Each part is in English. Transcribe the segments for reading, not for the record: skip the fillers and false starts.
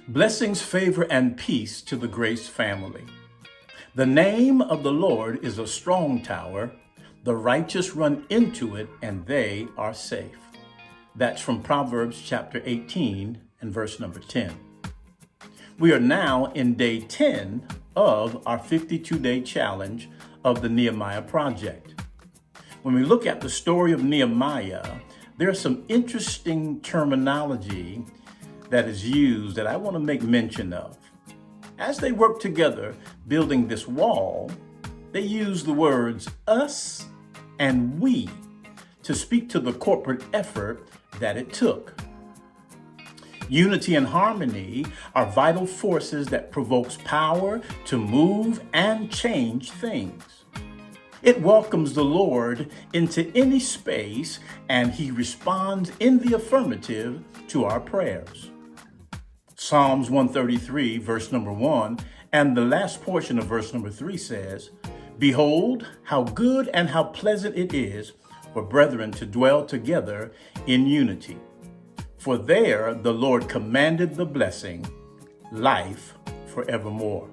Blessings, favor, and peace to the Grace family. The name of the Lord is a strong tower. The righteous run into it, and they are safe. That's from Proverbs chapter 18 and verse number 10. We are now in day 10 of our 52-day challenge of the Nehemiah project. When we look at the story of Nehemiah, there's some interesting terminology that is used that I want to make mention of. As they work together building this wall, they use the words us and we to speak to the corporate effort that it took. Unity and harmony are vital forces that provokes power to move and change things. It welcomes the Lord into any space, and he responds in the affirmative to our prayers. Psalms 133, verse number 1, and the last portion of verse number 3 says, "Behold, how good and how pleasant it is for brethren to dwell together in unity. For there the Lord commanded the blessing, life forevermore."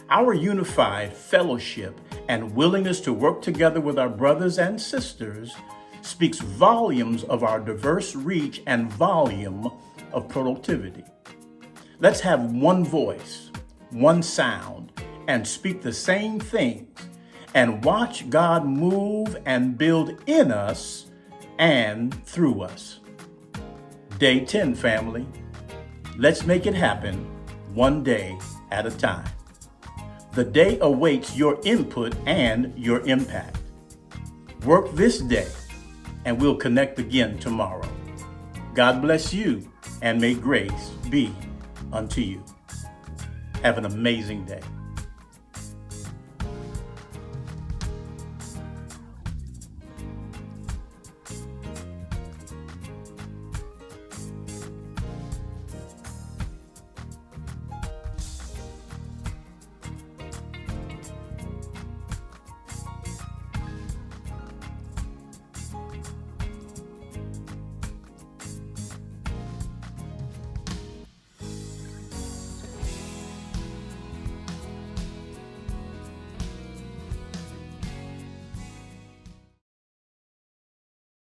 Our unified fellowship and willingness to work together with our brothers and sisters speaks volumes of our diverse reach and volume of productivity. Let's have one voice, one sound, and speak the same things, and watch God move and build in us and through us. Day 10, family. Let's make it happen one day at a time. The day awaits your input and your impact. Work this day, and we'll connect again tomorrow. God bless you, and may grace be unto you. Have an amazing day.